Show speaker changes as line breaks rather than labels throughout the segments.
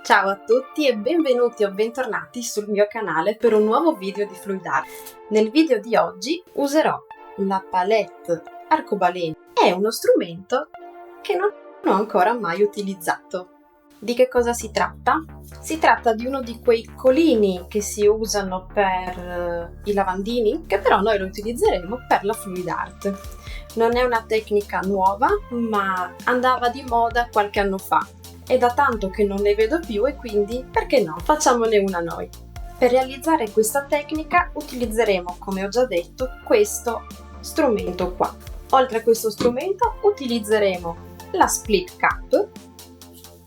Ciao a tutti e benvenuti o bentornati sul mio canale per un nuovo video di Fluid Art. Nel video di oggi userò la palette arcobaleno. È uno strumento che non ho ancora mai utilizzato. Di che cosa si tratta? Si tratta di uno di quei colini che si usano per i lavandini, che però noi lo utilizzeremo per la Fluid Art. Non è una tecnica nuova, ma andava di moda qualche anno fa. È da tanto che non ne vedo più e quindi, perché no, facciamone una noi. Per realizzare questa tecnica utilizzeremo, come ho già detto, questo strumento qua. Oltre a questo strumento utilizzeremo la split cap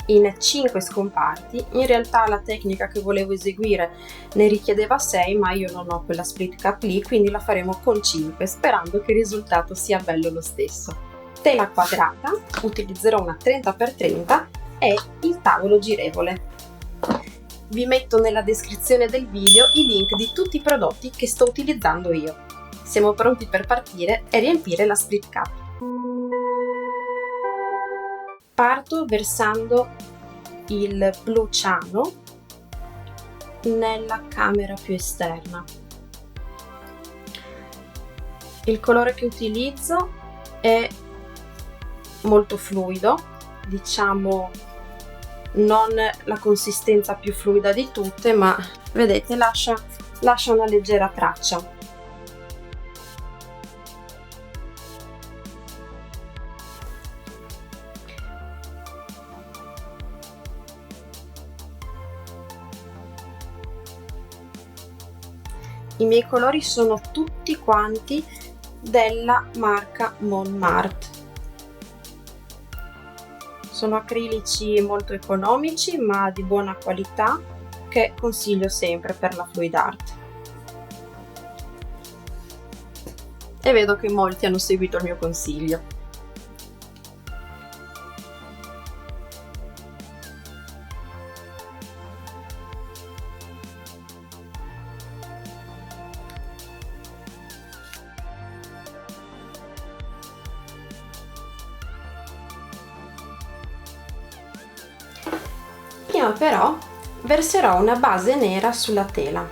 in 5 scomparti. In realtà la tecnica che volevo eseguire ne richiedeva 6, ma io non ho quella split cap lì, quindi la faremo con 5, sperando che il risultato sia bello lo stesso. Tela quadrata, utilizzerò una 30x30 e il tavolo girevole. Vi metto nella descrizione del video i link di tutti i prodotti che sto utilizzando io. Siamo pronti per partire e riempire la split cap. Parto versando il blu ciano nella camera più esterna. Il colore che utilizzo è molto fluido, diciamo non la consistenza più fluida di tutte, ma vedete lascia una leggera traccia. I miei colori sono tutti quanti della marca Montmartre. Sono acrilici molto economici ma di buona qualità che consiglio sempre per la Fluid Art. E vedo che molti hanno seguito il mio consiglio. Prima però verserò una base nera sulla tela.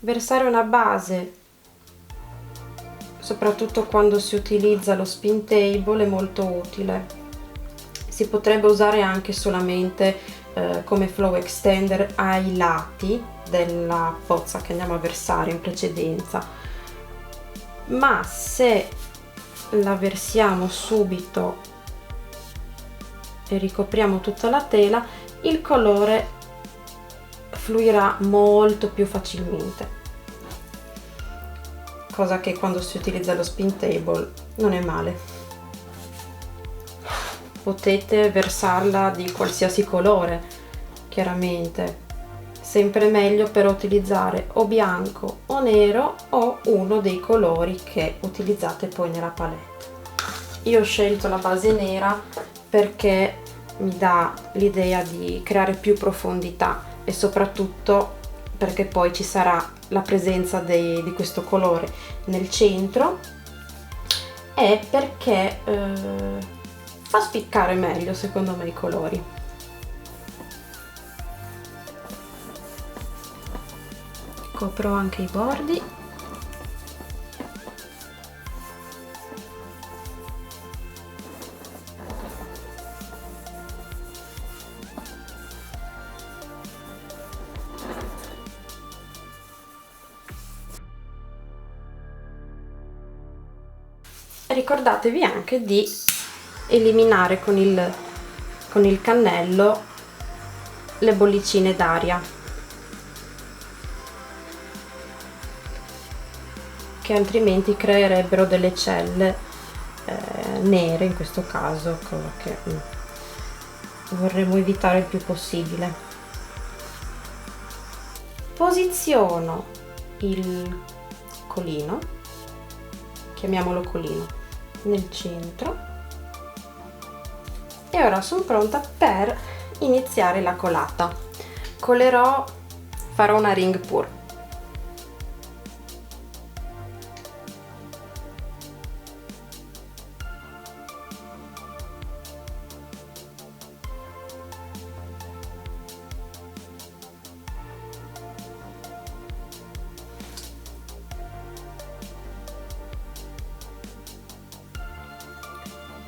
Versare una base, soprattutto quando si utilizza lo spin table, è molto utile. Si potrebbe usare anche solamente come flow extender ai lati della pozza che andiamo a versare in precedenza, ma se la versiamo subito e ricopriamo tutta la tela, il colore fluirà molto più facilmente, cosa che quando si utilizza lo spin table non è male. Potete versarla di qualsiasi colore, chiaramente, sempre meglio però utilizzare o bianco o nero o uno dei colori che utilizzate poi nella palette. Io ho scelto la base nera perché mi dà l'idea di creare più profondità e soprattutto perché poi ci sarà la presenza di questo colore nel centro e perché fa spiccare meglio secondo me i colori. Copro anche i bordi. Ricordatevi anche di eliminare con il cannello le bollicine d'aria, che altrimenti creerebbero delle celle nere in questo caso, cosa che vorremmo evitare il più possibile. Posiziono il colino, chiamiamolo colino, nel centro e ora sono pronta per iniziare la colata. Farò una ring pour.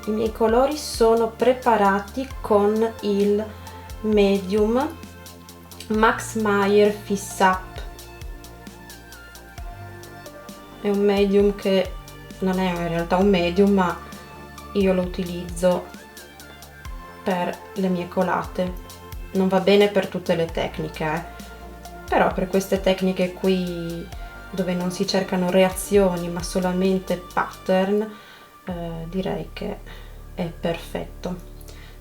I miei colori sono preparati con il medium Max Meyer Fix Up. È un medium che non è in realtà un medium, ma io lo utilizzo per le mie colate. Non va bene per tutte le tecniche, però per queste tecniche qui dove non si cercano reazioni ma solamente pattern, direi che è perfetto,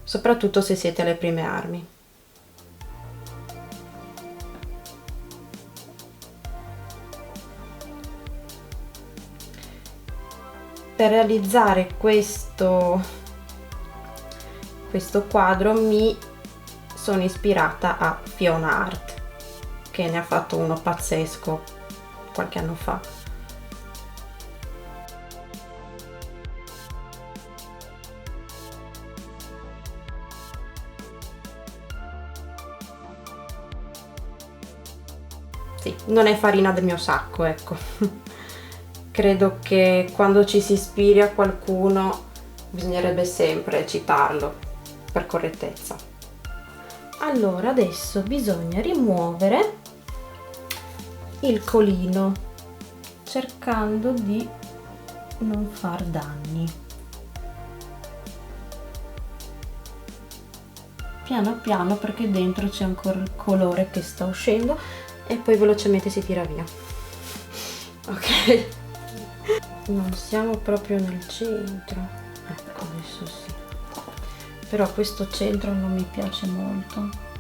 soprattutto se siete alle prime armi. Per realizzare questo quadro mi sono ispirata a Fiona Art, che ne ha fatto uno pazzesco qualche anno fa. Sì, non è farina del mio sacco, ecco. Credo che quando ci si ispiri a qualcuno bisognerebbe sempre citarlo per correttezza. Allora adesso bisogna rimuovere il colino cercando di non far danni. Piano piano, perché dentro c'è ancora il colore che sta uscendo, e poi velocemente si tira via. Ok, non siamo proprio nel centro, ecco, adesso sì, però questo centro non mi piace molto.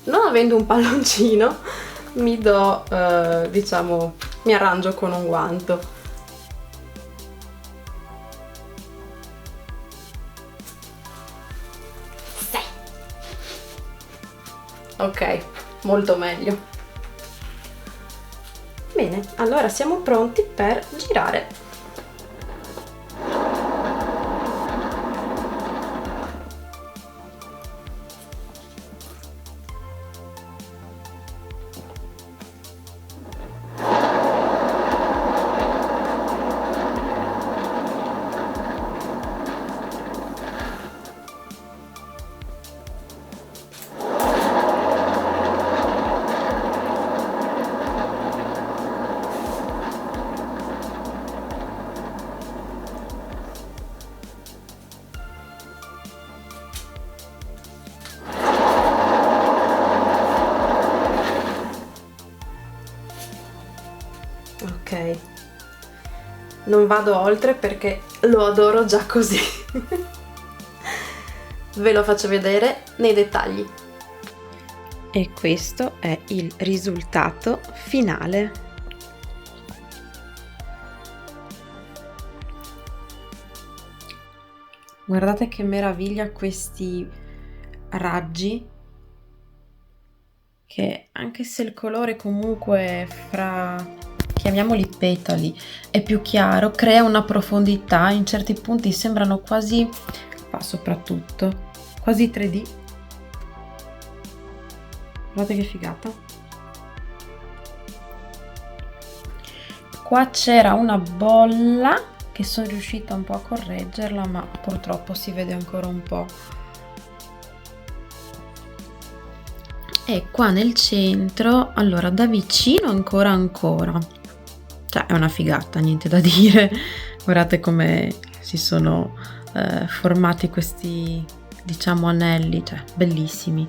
Non avendo un palloncino, mi do, diciamo, mi arrangio con un guanto. Sì. Ok, molto meglio. Bene, allora siamo pronti per girare. Ok, non vado oltre perché lo adoro già così. Ve lo faccio vedere nei dettagli. E questo è il risultato finale. Guardate che meraviglia questi raggi, che anche se il colore comunque fra, chiamiamoli petali, è più chiaro, crea una profondità, in certi punti sembrano quasi, qua soprattutto, quasi 3D. Guardate che figata. Qua c'era una bolla che sono riuscita un po' a correggerla, ma purtroppo si vede ancora un po'. E qua nel centro, allora da vicino ancora, cioè è una figata, niente da dire. Guardate come si sono formati questi, diciamo, anelli, cioè bellissimi.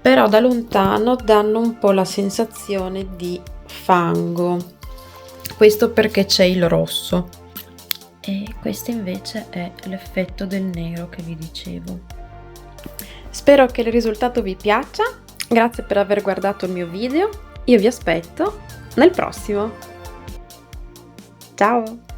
Però da lontano danno un po' la sensazione di fango, questo perché c'è il rosso, e questo invece è l'effetto del nero che vi dicevo. Spero che il risultato vi piaccia, grazie per aver guardato il mio video, io vi aspetto nel prossimo. Ciao!